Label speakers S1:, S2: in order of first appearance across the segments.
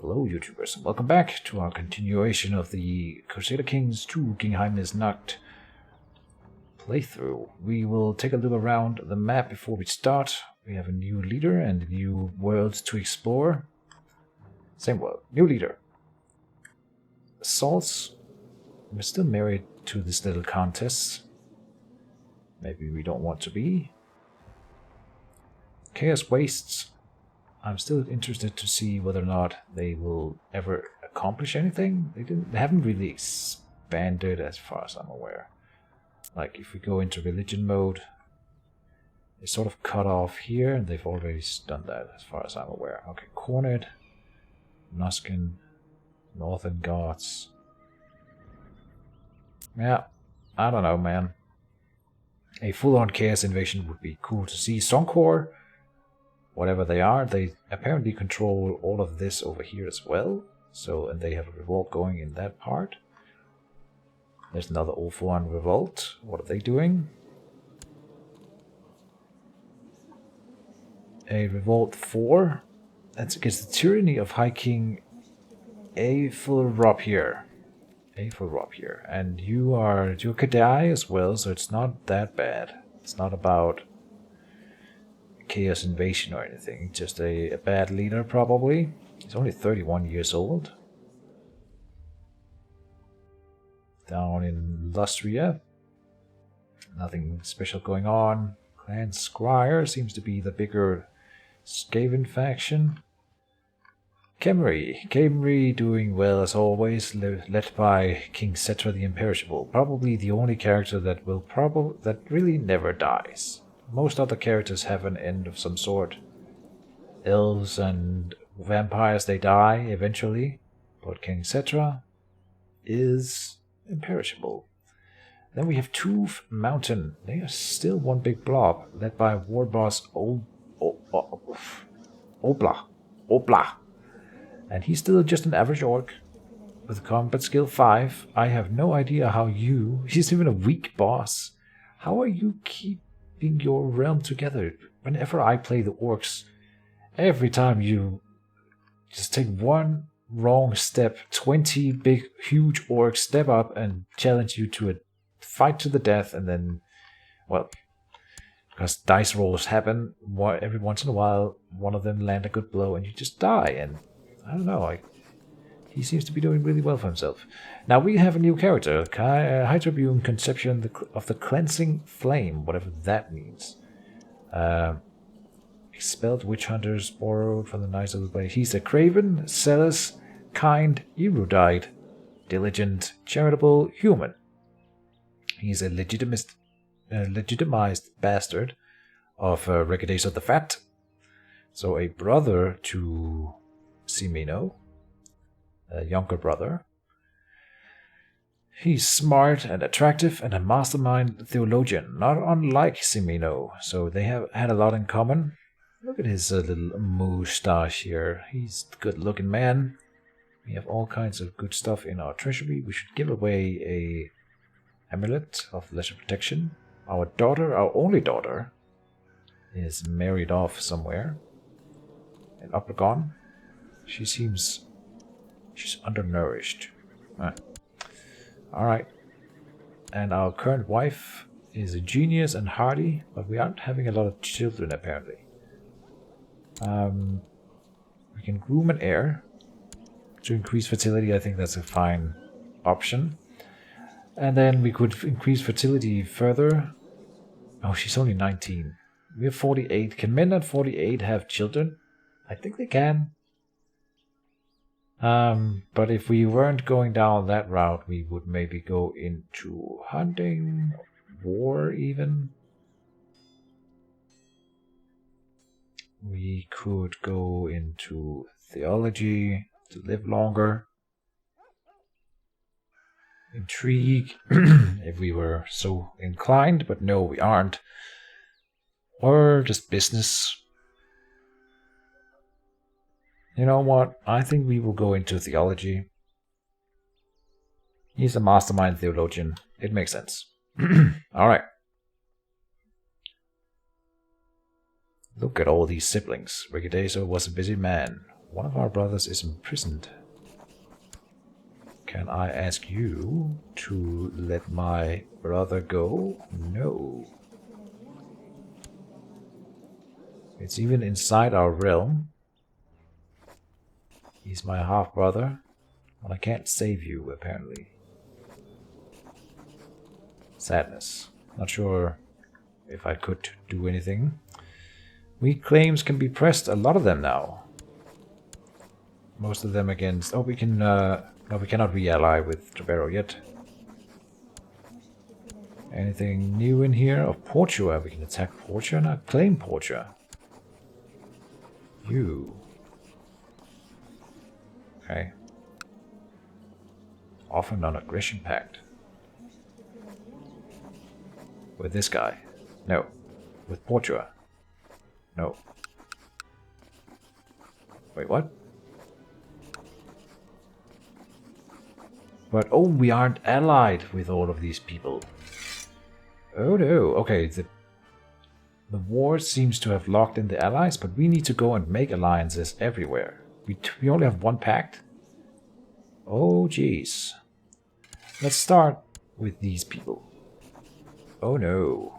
S1: Hello YouTubers, and welcome back to our continuation of the Crusader Kings 2 Geheimnisnacht playthrough. We will take a look around the map before we start. We have a new leader and new worlds to explore. Same world, new leader. Assaults. We're still married to this little contest. Maybe we don't want to be. Chaos Wastes. I'm still interested to see whether or not they will ever accomplish anything. They haven't really expanded as far as I'm aware. Like if we go into religion mode, they sort of cut off here, and they've already done that as far as I'm aware. Okay, Cornet, Nuskin, Northern Gods. Yeah, I don't know, man. A full-on chaos invasion would be cool to see. Sonkor, whatever they are, they apparently control all of this over here as well. So, and they have a revolt going in that part. There's another all-for-one revolt. What are they doing? A revolt 4. That's against the tyranny of High King Aethelrob here. And you're Kadai as well, so it's not that bad. It's not about chaos invasion or anything, just a bad leader probably. He's only 31 years old. Down in Lustria, nothing special going on. Clan Squire seems to be the bigger Skaven faction. Khemri doing well as always, led by King Cetra the Imperishable. Probably the only character that really never dies. Most other characters have an end of some sort. Elves and vampires, they die eventually. But King Cetra is imperishable. Then we have Tooth Mountain. They are still one big blob, led by War Boss Obla. And he's still just an average orc with combat skill 5. I have no idea how he's even a weak boss. How are you keeping your realm together? Whenever I play the orcs, every time you just take one wrong step, 20 big huge orcs step up and challenge you to a fight to the death, and then, well, because dice rolls happen every once in a while, one of them land a good blow and you just die. And I don't know, he seems to be doing really well for himself. Now we have a new character, High Tribune Conception of the Cleansing Flame, whatever that means. Expelled Witch Hunters, borrowed from the Knights of the Blade. He's a craven, zealous, kind, erudite, diligent, charitable human. He's a legitimized bastard of Regades of the Fat. So a brother to Simino, a younger brother. He's smart and attractive and a mastermind theologian, not unlike Simino, so they have had a lot in common. Look at his little moustache here. He's a good-looking man. We have all kinds of good stuff in our treasury. We should give away a amulet of lesser protection. Our only daughter, is married off somewhere in Uppergon. She's undernourished. Alright. And our current wife is a genius and hardy, but we aren't having a lot of children apparently. We can groom an heir to increase fertility. I think that's a fine option. And then we could increase fertility further. Oh, she's only 19. We have 48. Can men at 48 have children? I think they can. But if we weren't going down that route, we would maybe go into hunting, war even. We could go into theology to live longer. Intrigue, if we were so inclined, but no, we aren't. Or just business. You know what? I think we will go into theology. He's a mastermind theologian. It makes sense. Alright. Look at all these siblings. Rigadeso was a busy man. One of our brothers is imprisoned. Can I ask you to let my brother go? No. It's even inside our realm. He's my half-brother, and I can't save you, apparently. Sadness. Not sure if I could do anything. Weak claims can be pressed, a lot of them now. Most of them against... Oh, we can... no, we cannot re-ally with Trevero yet. Anything new in here? Of Portua. We can attack Portua, not claim Portua. You. Okay. Offer non-aggression pact. With this guy. No. With Portua. No. Wait, what? But, oh, we aren't allied with all of these people. Oh no. Okay, the war seems to have locked in the allies, but we need to go and make alliances everywhere. We only have one pact. Oh, jeez. Let's start with these people. Oh no.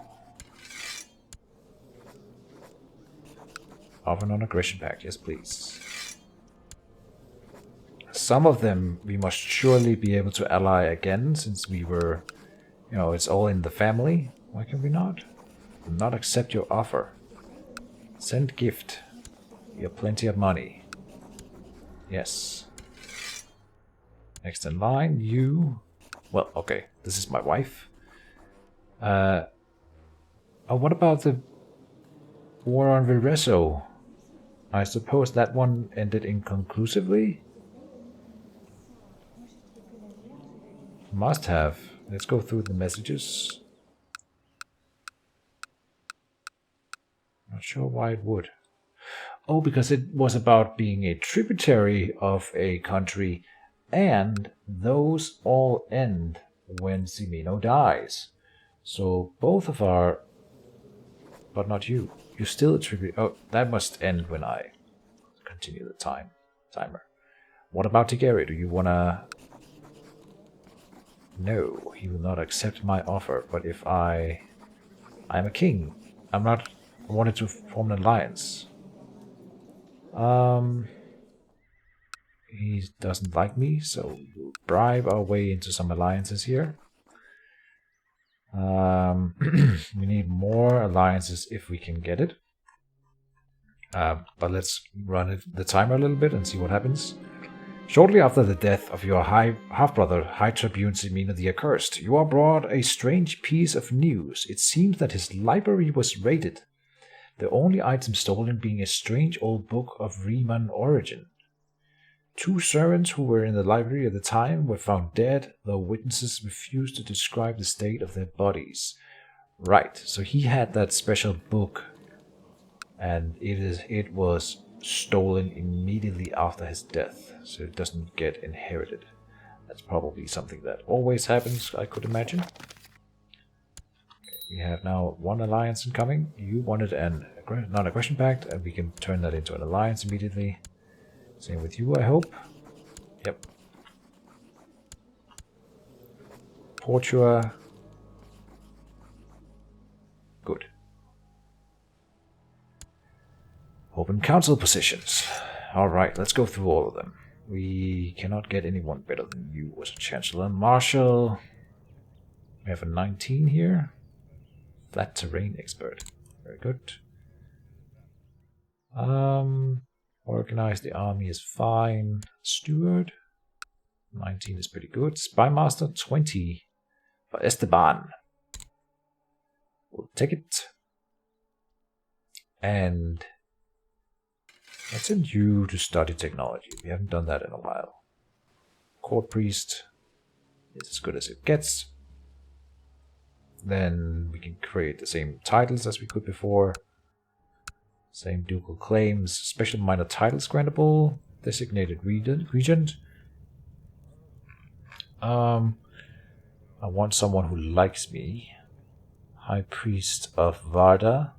S1: Offer non-aggression pact, yes please. Some of them we must surely be able to ally again, since we were, you know, it's all in the family. Why can we not? Not accept your offer. Send gift. You have plenty of money. Yes. Next in line, you... Well, okay, this is my wife. Oh, what about the war on Vireso? I suppose that one ended inconclusively? Must have. Let's go through the messages. Not sure why it would. Oh, because it was about being a tributary of a country, and those all end when Ximeno dies. So both of our... But not you. You're still a tribute... Oh, that must end when I continue the timer. What about Tigeri? Do you wanna... No, he will not accept my offer, but if I'm a king. I'm not... I wanted to form an alliance. He doesn't like me, so we'll bribe our way into some alliances here. We need more alliances if we can get it. But let's run the timer a little bit and see what happens. Shortly after the death of your half-brother, High Tribune Ximeno the Accursed, you are brought a strange piece of news. It seems that his library was raided, the only item stolen being a strange old book of Riemann origin. 2 servants who were in the library at the time were found dead, though witnesses refused to describe the state of their bodies. Right, so he had that special book, and it was stolen immediately after his death, so it doesn't get inherited. That's probably something that always happens, I could imagine. We have now one alliance incoming. You wanted an non-aggression pact, and we can turn that into an alliance immediately. Same with you, I hope. Yep. Portua. Good. Open council positions. Alright, let's go through all of them. We cannot get anyone better than you as a Chancellor. Marshal. We have a 19 here. Flat terrain expert. Very good. Organize the army is fine. Steward. 19 is pretty good. Spy Master 20 for Esteban. We'll take it. And let's send you to study technology. We haven't done that in a while. Court Priest is as good as it gets. Then we can create the same titles as we could before. Same ducal claims. Special minor titles grantable. Designated regent. I want someone who likes me. High Priest of Varda.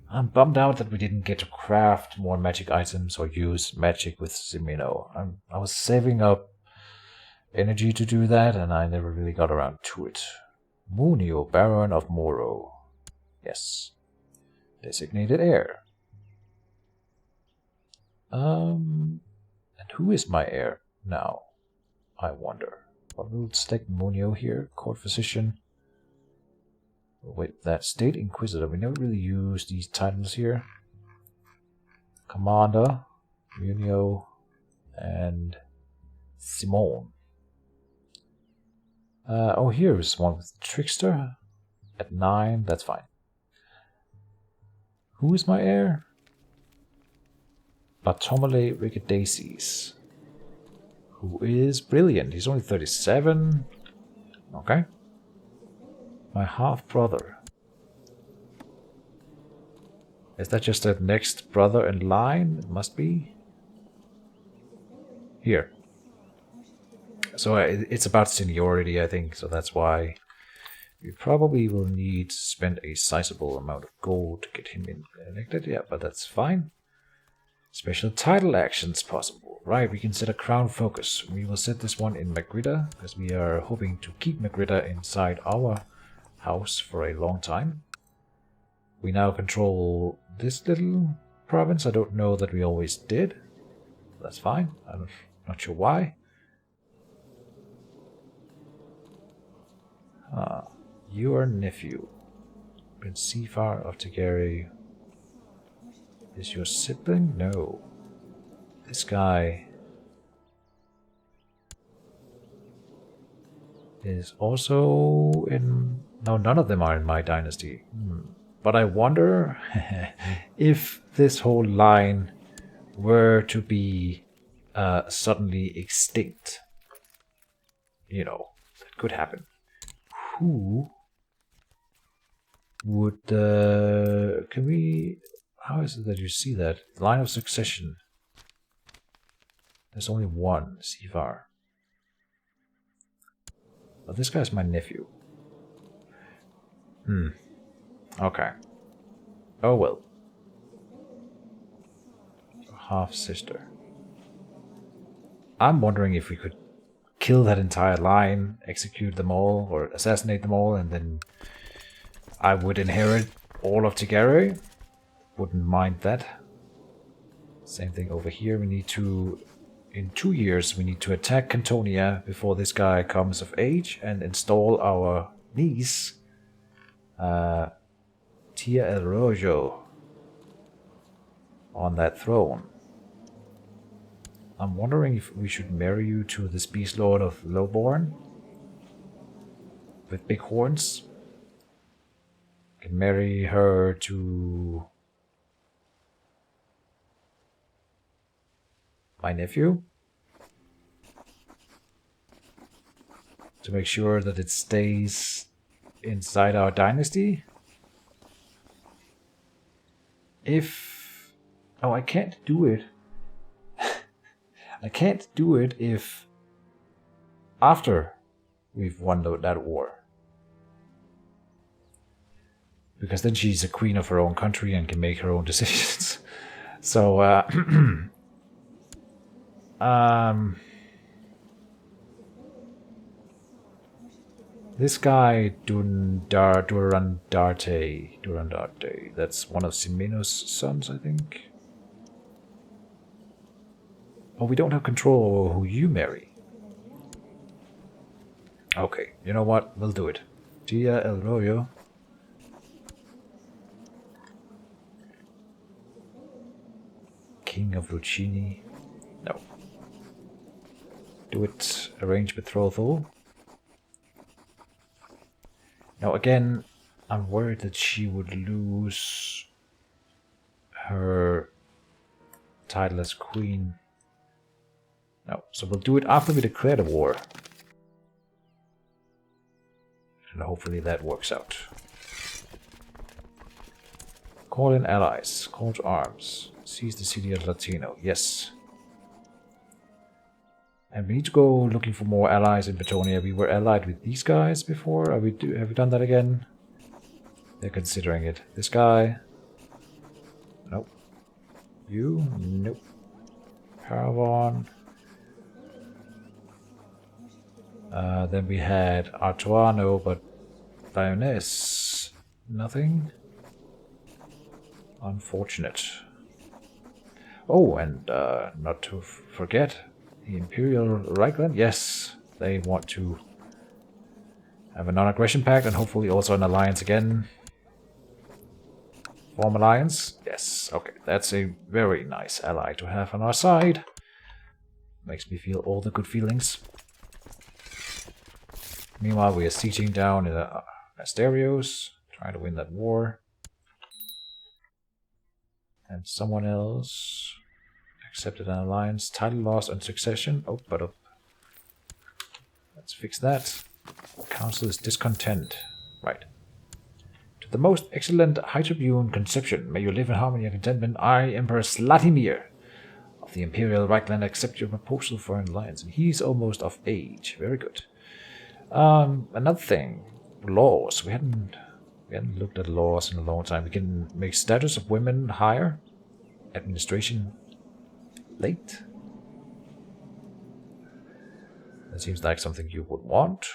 S1: I'm bummed out that we didn't get to craft more magic items or use magic with Ximeno. I was saving up energy to do that, and I never really got around to it. Munio, Baron of Moro. Yes. Designated heir. And who is my heir now? I wonder. What will stick Munio here? Court physician. Wait, that State Inquisitor. We never really use these titles here. Commander, Munio, and Simone. Oh, here is one with Trickster at 9. That's fine. Who is my heir? Bartomele Rigidaces. Who is brilliant. He's only 37. Okay. My half-brother. Is that just the next brother in line? It must be. Here. So it's about seniority, I think, so that's why we probably will need to spend a sizable amount of gold to get him elected. Yeah, but that's fine. Special title actions possible. Right, we can set a crown focus. We will set this one in Magritta, because we are hoping to keep Magritta inside our house for a long time. We now control this little province. I don't know that we always did. That's fine. I'm not sure why. Your nephew, Prince Sifar of Tegeri, is your sibling? No. This guy is also in... No, none of them are in my dynasty. But I wonder if this whole line were to be suddenly extinct. You know, that could happen. Who would... can we... How is it that you see that? Line of succession. There's only one, Sifar. But this guy's my nephew. Okay. Oh well. Half-sister. I'm wondering if we could kill that entire line, execute them all, or assassinate them all, and then I would inherit all of Tegeri. Wouldn't mind that. Same thing over here. We need to... In 2 years, we need to attack Cantonia before this guy comes of age and install our niece, Tia El Rojo, on that throne. I'm wondering if we should marry you to this beast lord of Lowborn with big horns. Can marry her to my nephew to make sure that it stays inside our dynasty. If... Oh, I can't do it. I can't do it if after we've won that war. Because then she's a queen of her own country and can make her own decisions. So, this guy Durandarte, that's one of Ximeno's sons, I think. Oh, we don't have control over who you marry. Okay, you know what? We'll do it. Tia El Royo. King of Lucchini. No. Do it. Arrange betrothal. Now again, I'm worried that she would lose her title as queen. No, so we'll do it after we declare the war. And hopefully that works out. Call in allies. Call to arms. Seize the city of Latino. Yes. And we need to go looking for more allies in Bretonia. We were allied with these guys before. Have we done that again? They're considering it. This guy. Nope. You? Nope. Paravon. Then we had Artois, no, but Lyonesse, nothing. Unfortunate. Oh, and not to forget, the Imperial Reichland. Yes, they want to have a non-aggression pact and hopefully also an alliance again. Form alliance? Yes, okay, that's a very nice ally to have on our side. Makes me feel all the good feelings. Meanwhile, we are sieging down in Asterios, trying to win that war. And someone else accepted an alliance, title loss and succession. Oh, but up. Let's fix that. Council is discontent. Right. To the most excellent High Tribune Conception, may you live in harmony and contentment. I, Emperor Slatimir of the Imperial Reichland, accept your proposal for an alliance. And he's almost of age. Very good. Another thing, laws. We hadn't looked at laws in a long time. We can make status of women higher, administration late. That seems like something you would want.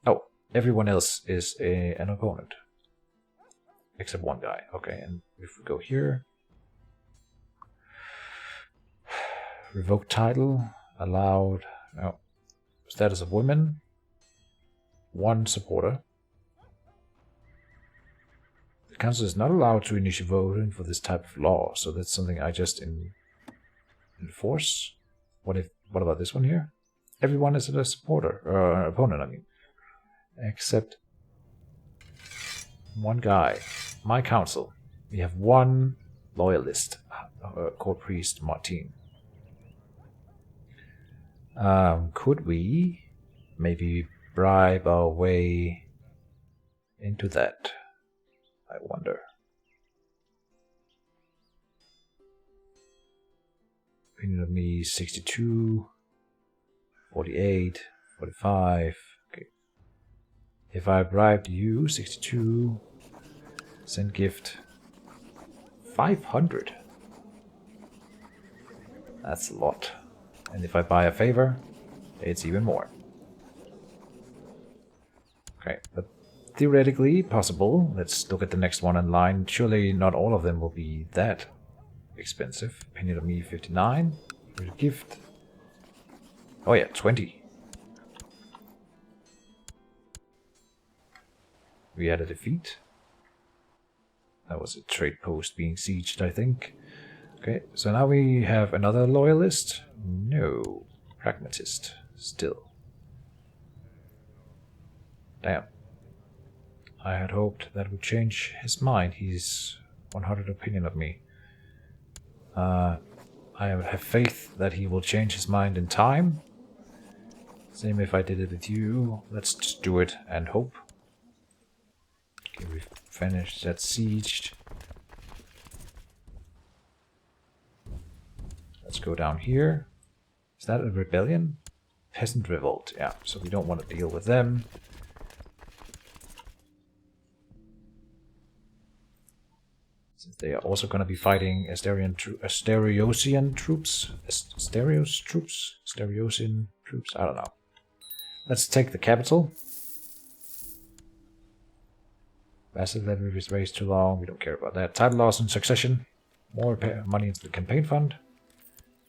S1: Oh, everyone else is an opponent, except one guy. Okay, and if we go here, revoke title, allowed. Oh, status of women. One supporter. The council is not allowed to initiate voting for this type of law, so that's something I just enforce. What about this one here? Everyone is a supporter, or opponent, I mean. Except one guy. My council. We have one loyalist, court priest Martin. Could we maybe bribe our way into that? I wonder. Opinion of me 62, 48, 45. Okay. If I bribed you 62, send gift 500. That's a lot. And if I buy a favor, it's even more. Okay, but theoretically possible. Let's look at the next one in line. Surely not all of them will be that expensive. Opinion of me 59. Gift. Oh yeah, 20. We had a defeat. That was a trade post being sieged, I think. Okay, so now we have another loyalist. No, pragmatist. Still. Damn. I had hoped that would change his mind. He's 100 opinion of me. I have faith that he will change his mind in time. Same if I did it with you. Let's just do it and hope. Okay, we've finished that siege. Let's go down here. Is that a rebellion? Peasant revolt, yeah. So we don't want to deal with them. Since they are also going to be fighting Asteriosian troops. Asteriosian troops? I don't know. Let's take the capital. Massive levy is raised too long. We don't care about that. Title loss and succession. More money into the campaign fund.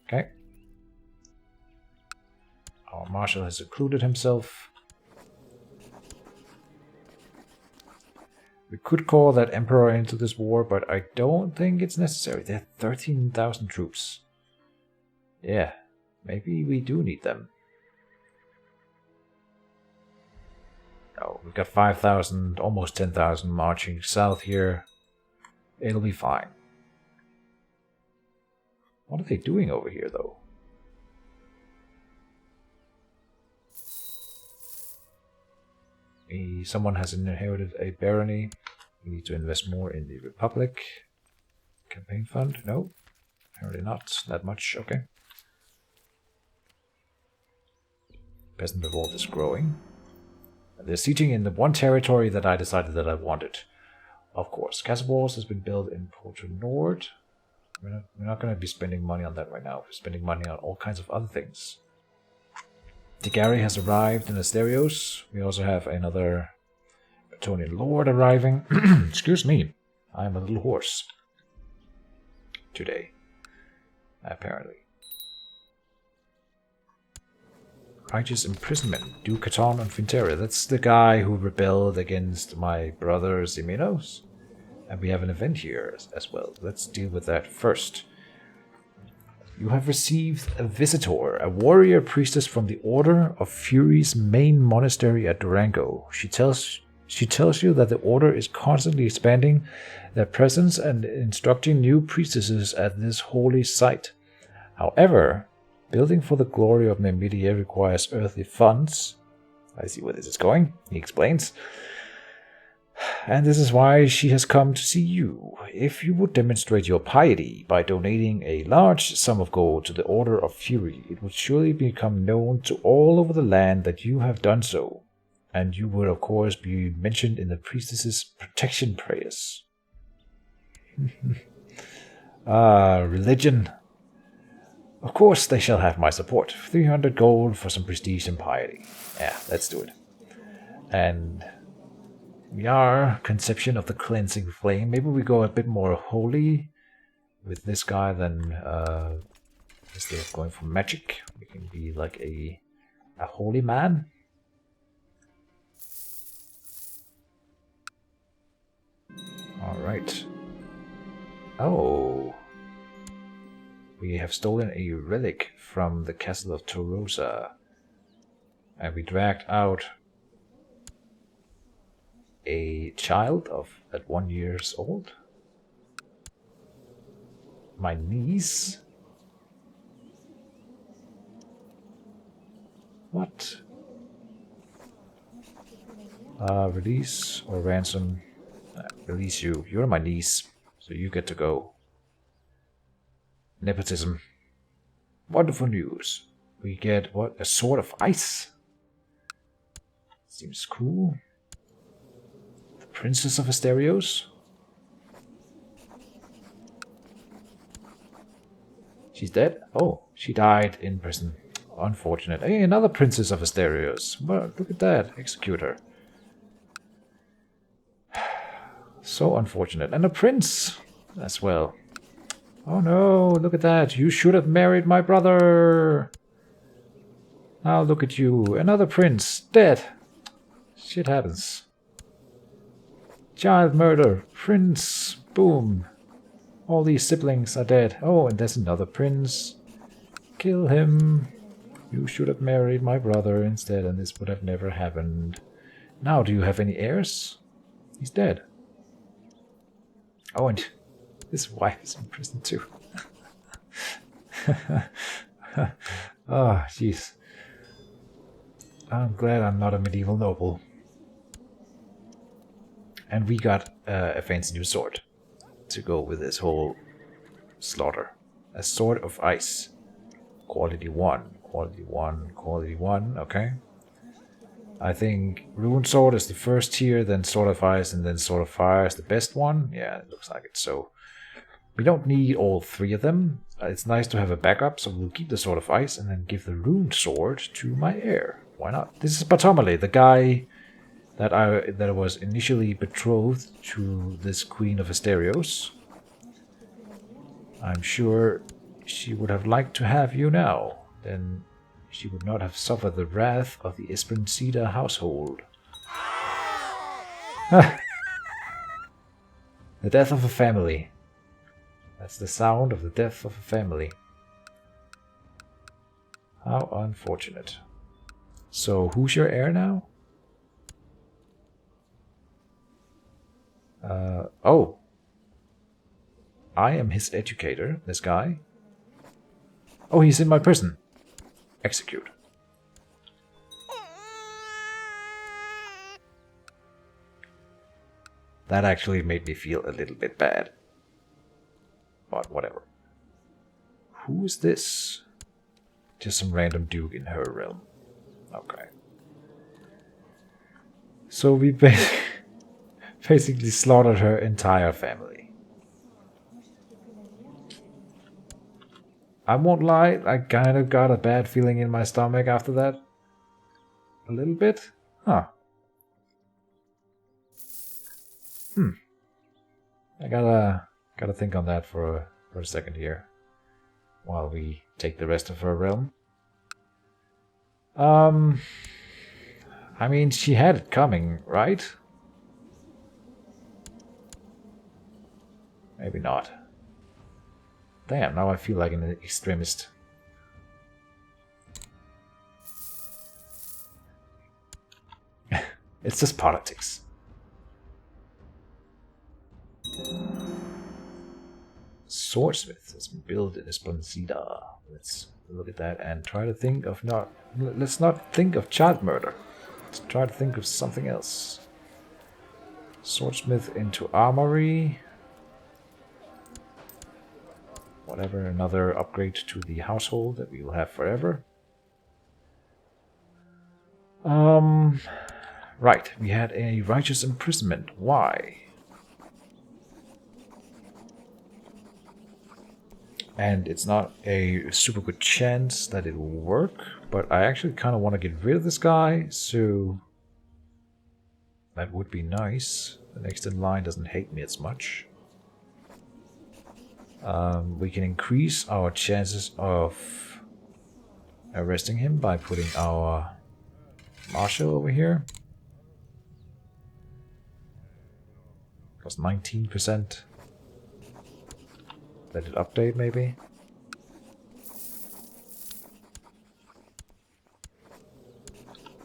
S1: Okay. Our marshal has secluded himself. We could call that emperor into this war, but I don't think it's necessary. They have 13,000 troops. Yeah, maybe we do need them. Oh, we've got 5,000, almost 10,000 marching south here. It'll be fine. What are they doing over here, though? Someone has inherited a barony. We need to invest more in the Republic. Campaign fund? No. Apparently not that much. Okay. Peasant revolt is growing. They're sieging in the one territory that I decided that I wanted. Of course, castle walls has been built in Porto Nord. We're not going to be spending money on that right now. We're spending money on all kinds of other things. Tigari has arrived in Asterios. We also have another Bretonnian Lord arriving. Excuse me, I'm a little hoarse today, apparently. Righteous imprisonment. Do Catan and Finteria. That's the guy who rebelled against my brother Ximenos. And we have an event here as well. Let's deal with that first. You have received a visitor, a warrior priestess from the Order of Fury's main monastery at Durango. She tells you that the order is constantly expanding their presence and instructing new priestesses at this holy site. However, building for the glory of Mermidia requires earthly funds. I see where this is going, he explains. And this is why she has come to see you. If you would demonstrate your piety by donating a large sum of gold to the Order of Fury, it would surely become known to all over the land that you have done so. And you would, of course, be mentioned in the priestess's protection prayers. Religion. Of course they shall have my support. 300 gold for some prestige and piety. Yeah, let's do it. And we are Conception of the Cleansing Flame. Maybe we go a bit more holy with this guy than instead of going for magic. We can be like a holy man. Alright. Oh. We have stolen a relic from the castle of Torosa. And we dragged out a child at 1 year old. My niece. What? Release or ransom? Release you. You're my niece, so you get to go. Nepotism. Wonderful news. We get, what? A sword of ice? Seems cool. The Princess of Asterios? She's dead? Oh, she died in prison. Unfortunate. Hey, another Princess of Asterios. Well, look at that. Execute her. So unfortunate. And a prince as well. Oh no, look at that. You should have married my brother. Now look at you. Another prince. Dead. Shit happens. Child murder. Prince. Boom. All these siblings are dead. Oh, and there's another prince. Kill him. You should have married my brother instead, and this would have never happened. Now, do you have any heirs? He's dead. Oh, and his wife is in prison too. Oh, jeez. I'm glad I'm not a medieval noble. And we got a fancy new sword to go with this whole slaughter. A sword of ice. Quality 1. Quality 1. Quality 1. Okay. I think Rune Sword is the first tier, then Sword of Ice, and then Sword of Fire is the best one. Yeah, it looks like it. So we don't need all three of them. It's nice to have a backup, so we'll keep the Sword of Ice and then give the Rune Sword to my heir. Why not? This is Bartomele, the guy that was initially betrothed to this Queen of Asterios. I'm sure she would have liked to have you now. Then she would not have suffered the wrath of the Espronceda household. The death of a family. That's the sound of the death of a family. How unfortunate. So, who's your heir now? Oh. I am his educator, this guy. Oh, he's in my prison. Execute. That actually made me feel a little bit bad. But whatever. Who is this? Just some random duke in her realm. Okay. So we Basically slaughtered her entire family. I won't lie, I kind of got a bad feeling in my stomach after that. A little bit? Huh. I gotta think on that for a second here. While we take the rest of her realm. I mean, she had it coming, right? Maybe not. Damn, now I feel like an extremist. It's just politics. Swordsmith has been built in Espronceda. Let's look at that and try to think of let's not think of child murder. Let's try to think of something else. Swordsmith into armory. Whatever, another upgrade to the household that we will have forever. Right, we had a righteous imprisonment. Why? And it's not a super good chance that it will work, but I actually kind of want to get rid of this guy, so that would be nice. The next in line doesn't hate me as much. We can increase our chances of arresting him by putting our marshal over here. Plus 19%. Let it update, maybe.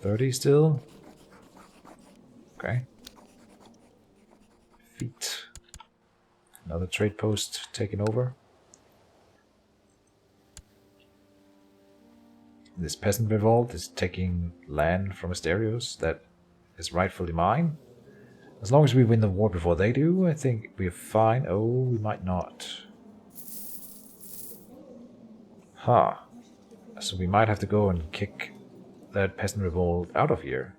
S1: $30 still. Okay. Feet. Another trade post taken over. This peasant revolt is taking land from Asterios that is rightfully mine. As long as we win the war before they do, I think we're fine. Oh, we might not. Huh. So we might have to go and kick that peasant revolt out of here.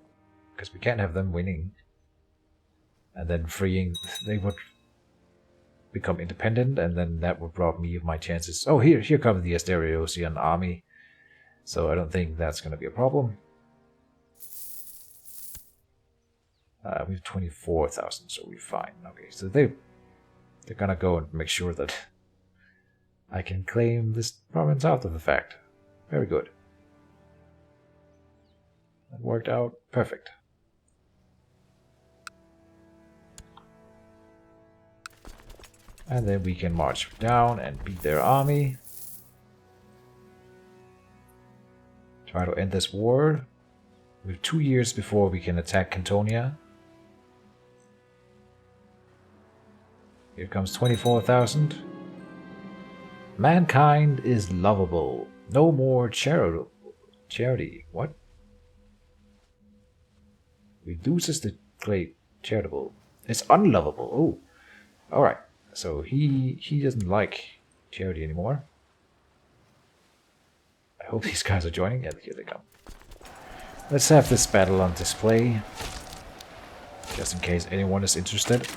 S1: Because we can't have them winning. And then freeing... They would become independent, and then that would rob me of my chances. Oh, here comes the Asteriosian army. So I don't think that's going to be a problem. We have 24,000, so we're fine. Okay, so they're going to go and make sure that I can claim this province after the fact. Very good. That worked out perfect. And then we can march down and beat their army. Try to end this war. We have 2 years before we can attack Cantonia. Here comes 24,000. Mankind is lovable. No more charity. What? Reduces the great charitable. It's unlovable. Oh. Alright. So he doesn't like charity anymore. I hope these guys are joining. Yeah, here they come. Let's have this battle on display. Just in case anyone is interested.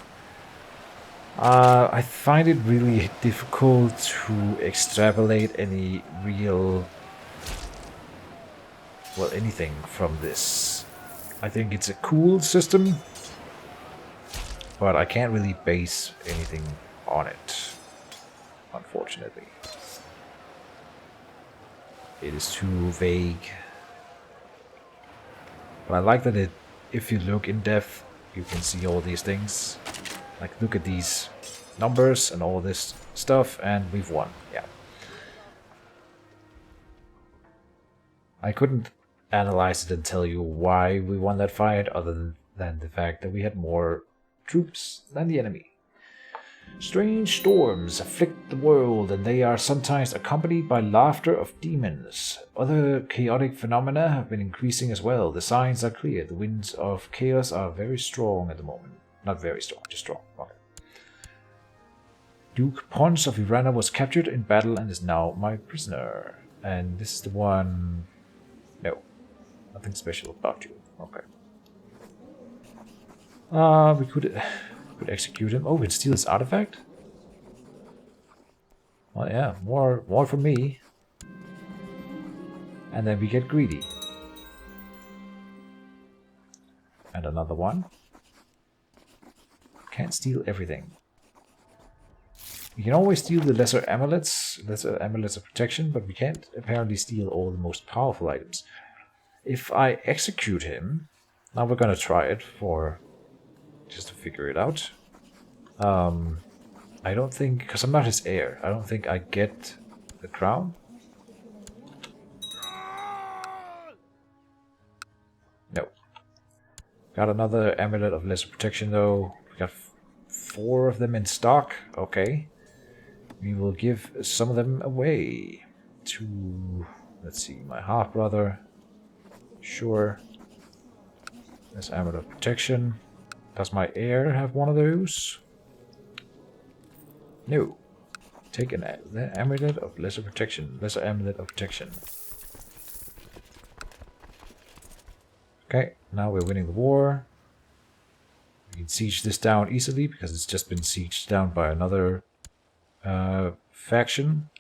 S1: I find it really difficult to extrapolate any real... well, anything from this. I think it's a cool system, but I can't really base anything on it, unfortunately. It is too vague. But I like that if you look in depth, you can see all these things. Like, look at these numbers and all this stuff, and we've won. Yeah. I couldn't analyze it and tell you why we won that fight, other than the fact that we had more troops than the enemy. Strange storms afflict the world, and they are sometimes accompanied by laughter of demons. Other chaotic phenomena have been increasing as well. The signs are clear. The winds of chaos are very strong at the moment. Not very strong, just strong. Okay. Duke Pons of Irana was captured in battle and is now my prisoner. And this is the one... No. Nothing special about you. Okay. We could execute him. Oh, we can steal his artifact? Well, yeah, more for me. And then we get greedy. And another one. Can't steal everything. We can always steal the lesser amulets of protection, but we can't apparently steal all the most powerful items. If I execute him, now we're gonna try it just to figure it out. I don't think, because I'm not his heir, I don't think I get the crown. No. Got another amulet of lesser protection though. We got 4 of them in stock. Okay. We will give some of them away to, let's see, my half-brother. Sure. There's amulet of protection. Does my heir have one of those? No. Take an amulet of lesser protection. Lesser amulet of protection. Okay, now we're winning the war. We can siege this down easily because it's just been sieged down by another faction.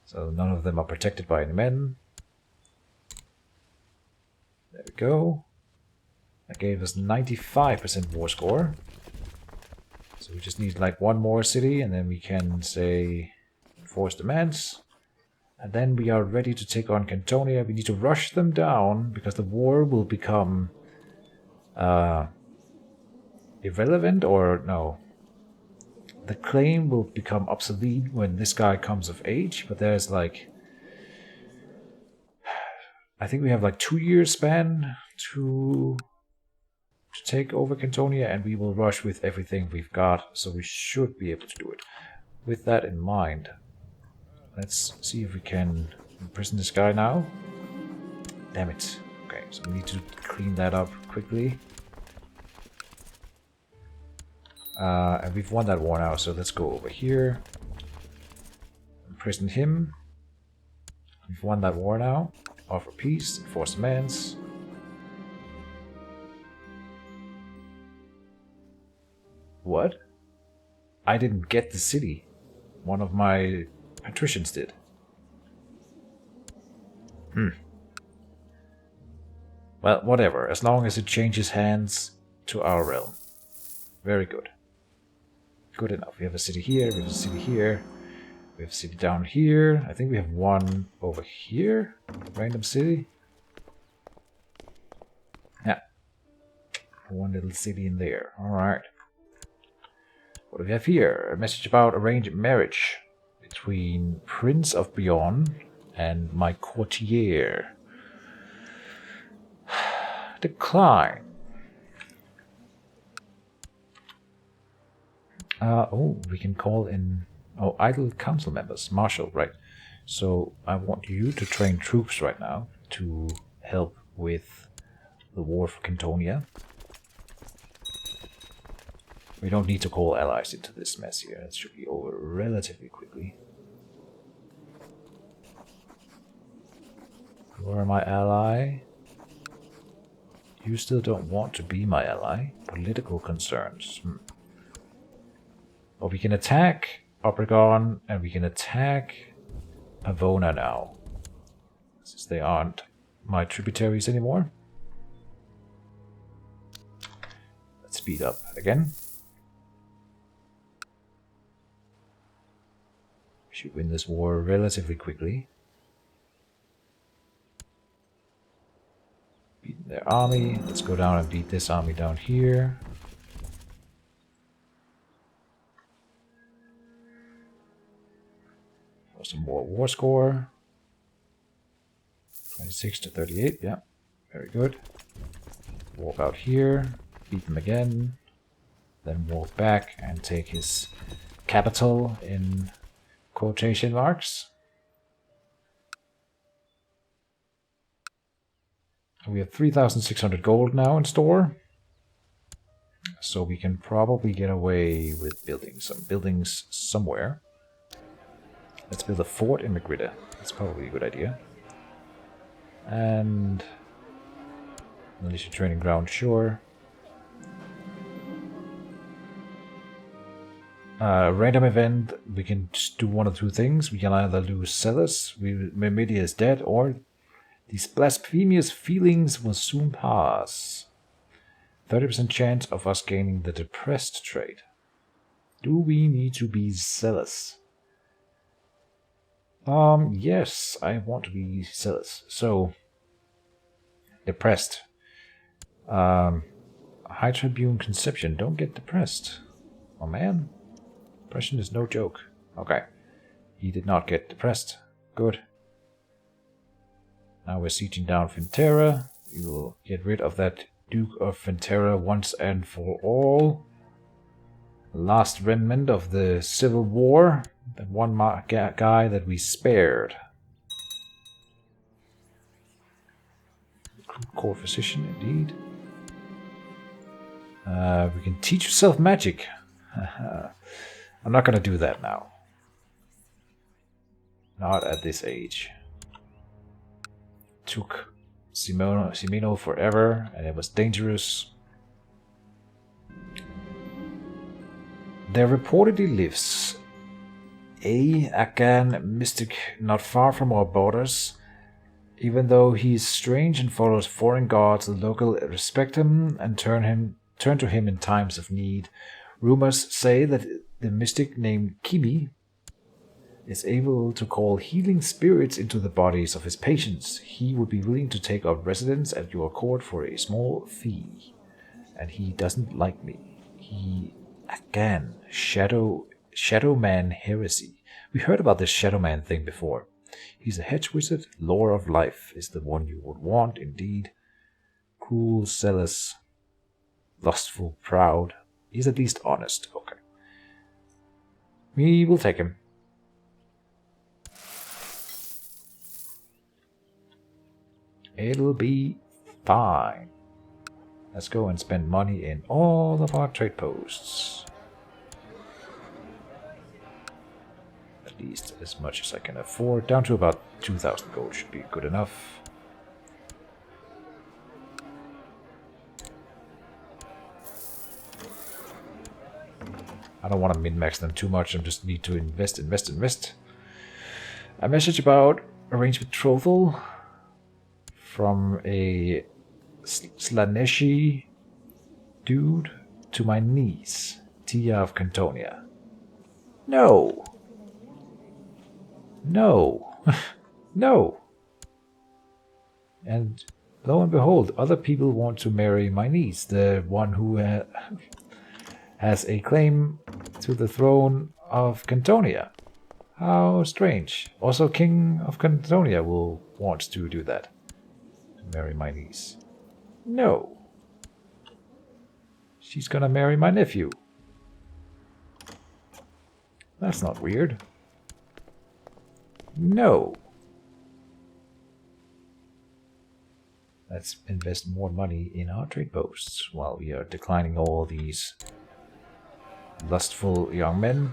S1: So none of them are protected by any men. There we go. That gave us 95% war score. So we just need like one more city and then we can say enforce demands. And then we are ready to take on Cantonia. We need to rush them down because the war will become irrelevant, or no. The claim will become obsolete when this guy comes of age, but there's like, I think we have like 2 years span to take over Cantonia, and we will rush with everything we've got, so we should be able to do it. With that in mind, let's see if we can imprison this guy now. Damn it. Okay, so we need to clean that up quickly. And we've won that war now, so let's go over here. Imprison him. We've won that war now. Offer peace, enforce demands. What? I didn't get the city. One of my patricians did. Well, whatever. As long as it changes hands to our realm. Very good. Good enough. We have a city here, we have a city here. We have a city down here. I think we have one over here. Random city. Yeah. One little city in there. Alright. What do we have here? A message about arranged marriage between Prince of Beyond and my courtier. Decline. Oh, we can call in... Oh, idle council members. Marshal, right. So I want you to train troops right now to help with the war for Cantonia. We don't need to call allies into this mess here. It should be over relatively quickly. You are my ally. You still don't want to be my ally. Political concerns. But we can attack Obregon and we can attack Pavona now. Since they aren't my tributaries anymore. Let's speed up again. We should win this war relatively quickly. Beat their army. Let's go down and beat this army down here. For some more war score. 26 to 38, yeah. Very good. Walk out here. Beat them again. Then walk back and take his capital in quotation marks. We have 3,600 gold now in store. So we can probably get away with building some buildings somewhere. Let's build a fort in Madrid. That's probably a good idea. And militia training ground, sure. Random event, we can just do one of two things. We can either lose Celis, Myrmidia is dead, or these blasphemous feelings will soon pass. 30% chance of us gaining the depressed trait. Do we need to be zealous? Yes, I want to be zealous. So, depressed. High Tribune Conception, don't get depressed. Oh man, depression is no joke. Okay, he did not get depressed. Good. Now we're sieging down Fintera. We will get rid of that Duke of Fintera once and for all. Last remnant of the Civil War. That one guy that we spared. Core Physician, indeed. We can teach yourself magic. I'm not going to do that now. Not at this age. Took Simino forever, and it was dangerous. There reportedly lives a Afghan mystic not far from our borders. Even though he is strange and follows foreign gods, the local respect him and turn to him in times of need. Rumors say that the mystic named Kimi is able to call healing spirits into the bodies of his patients. He would be willing to take up residence at your court for a small fee. And he doesn't like me. He, again, Shadow Man heresy. We heard about this Shadow Man thing before. He's a hedge wizard. Lore of life is the one you would want, indeed. Cruel, zealous, lustful, proud. He's at least honest. Okay. We will take him. It'll be fine. Let's go and spend money in all of our trade posts. At least as much as I can afford. Down to about 2,000 gold should be good enough. I don't want to min-max them too much. I just need to invest. A message about arranged betrothal from a Slaneshi dude to my niece, Tia of Cantonia. No. No. And lo and behold, other people want to marry my niece, the one who has a claim to the throne of Cantonia. How strange. Also, King of Cantonia will want to do that. To marry my niece. No. She's gonna marry my nephew. That's not weird. No. Let's invest more money in our trade posts while we are declining all these lustful young men.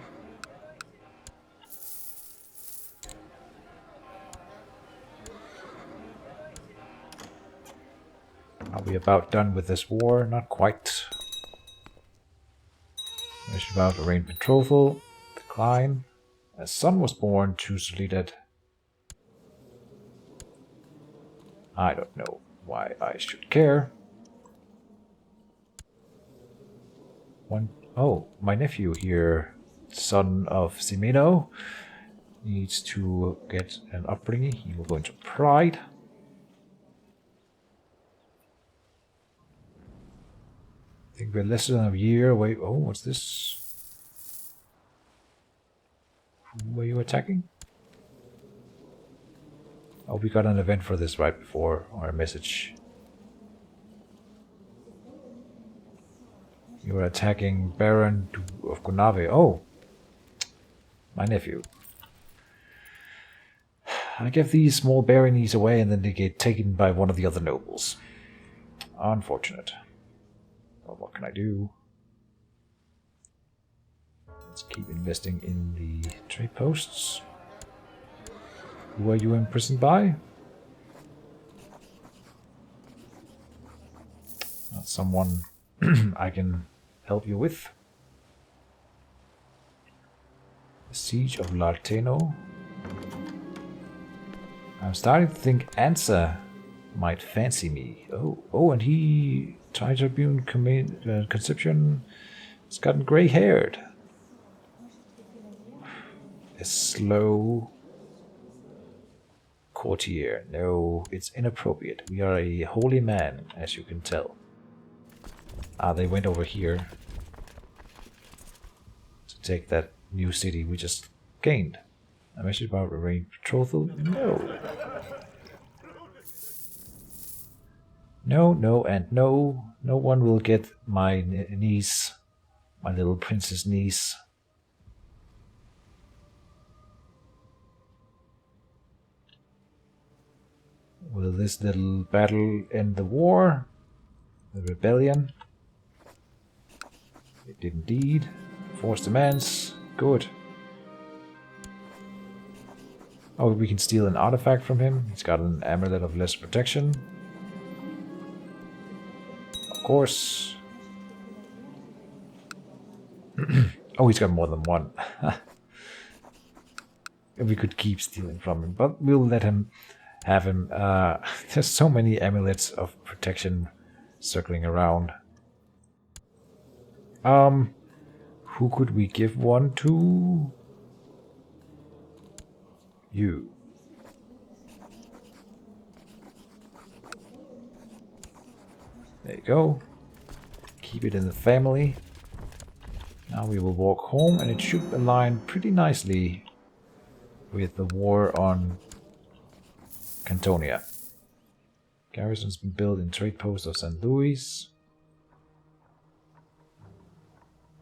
S1: Are we about done with this war? Not quite. There's about arranged betrothal. Decline. A son was born to Solidat. I don't know why I should care. Oh, my nephew here, son of Simino, needs to get an upbringing. He will go into pride. I think we're less than a year away. Oh, what's this? Who were you attacking? Oh, we got an event for this right before our message. You were attacking Baron of Gunave. Oh, my nephew. I give these small baronies away and then they get taken by one of the other nobles. Unfortunate. Well, what can I do? Let's keep investing in the trade posts. Who are you imprisoned by? Not someone I can help you with. The Siege of Larteno. I'm starting to think Ansa might fancy me. Oh, and he, Tribune Conception, has gotten gray-haired. A slow courtier. No, it's inappropriate. We are a holy man, as you can tell. Ah, they went over here to take that new city we just gained. A message about arranged betrothal? No. No, and no. No one will get my niece, my little princess niece. Will this little battle end the war? The rebellion? It did indeed. Force demands. Good. Oh, we can steal an artifact from him. He's got an amulet of less protection. Of course. Oh, he's got more than one. We could keep stealing from him, but we'll let him have him. There's so many amulets of protection circling around. Who could we give one to? You. There you go. Keep it in the family. Now we will walk home, and it should align pretty nicely with the war on Cantonia. Garrison's been built in trade post of St. Louis.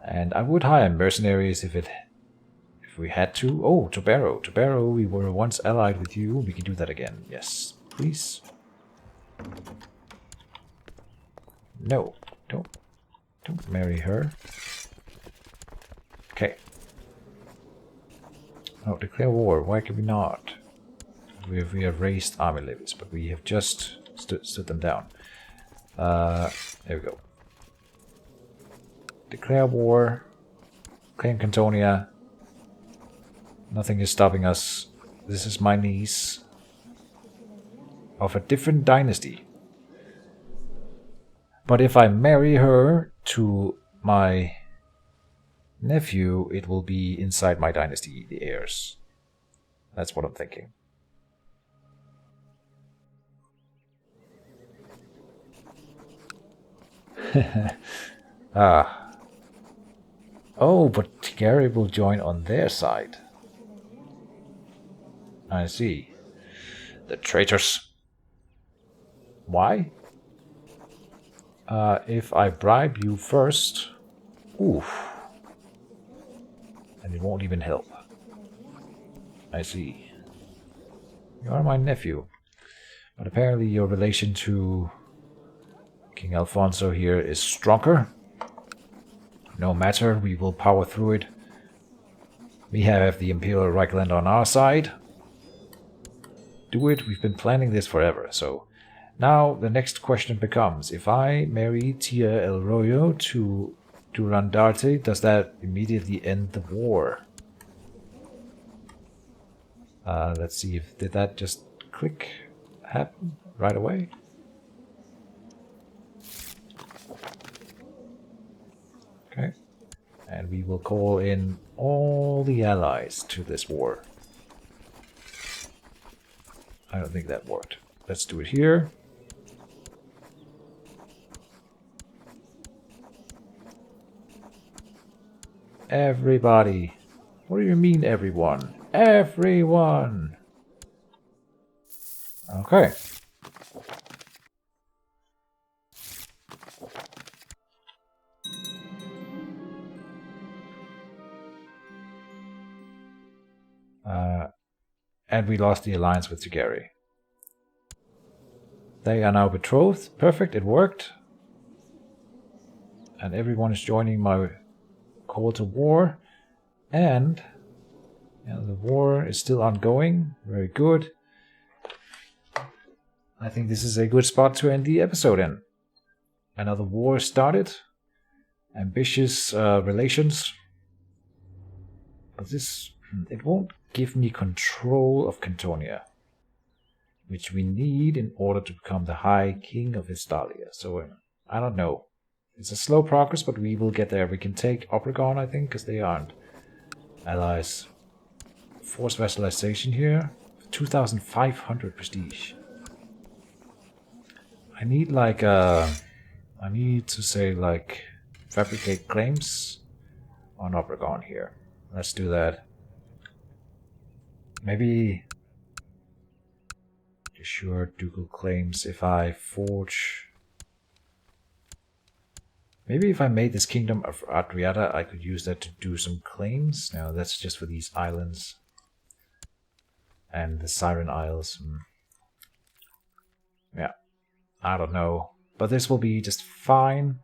S1: And I would hire mercenaries if we had to. Oh, Tobero. Tobero, we were once allied with you. We can do that again. Yes, please. No, don't marry her. Okay. Oh, declare war. Why can we not? We have raised army levies, but we have just stood them down. There we go. Declare war. Claim Cantonia. Nothing is stopping us. This is my niece. Of a different dynasty. But if I marry her to my nephew, it will be inside my dynasty, the heirs. That's what I'm thinking. Oh, but Tigari will join on their side. I see. The traitors. Why? If I bribe you first... Oof. And it won't even help. I see. You are my nephew. But apparently your relation to King Alfonso here is stronger. No matter, we will power through it. We have the Imperial Reichland on our side. Do it. We've been planning this forever, so... Now, the next question becomes, if I marry Tia El Royo to Durandarte, does that immediately end the war? Let's see if... Did that just click happen right away? Okay. And we will call in all the allies to this war. I don't think that worked. Let's do it here. Everybody. What do you mean everyone? Everyone! Okay. And we lost the alliance with Tigari. They are now betrothed. Perfect, it worked. And everyone is joining my call to war. And the war is still ongoing. Very good. I think this is a good spot to end the episode in. Another war started. Ambitious relations. But this It won't give me control of Cantonia, which we need in order to become the High King of Estalia. So, I don't know. It's a slow progress, but we will get there. We can take Obregon, I think, because they aren't allies. Force vassalization here. 2,500 prestige. I need like I need to say like fabricate claims on Obregon here. Let's do that. Maybe assure ducal claims if I forge. Maybe if I made this kingdom of Adriata, I could use that to do some claims. No, that's just for these islands and the Siren Isles. Yeah, I don't know, but this will be just fine.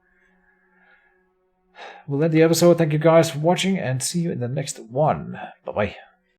S1: We'll end the episode. Thank you guys for watching and see you in the next one. Bye bye.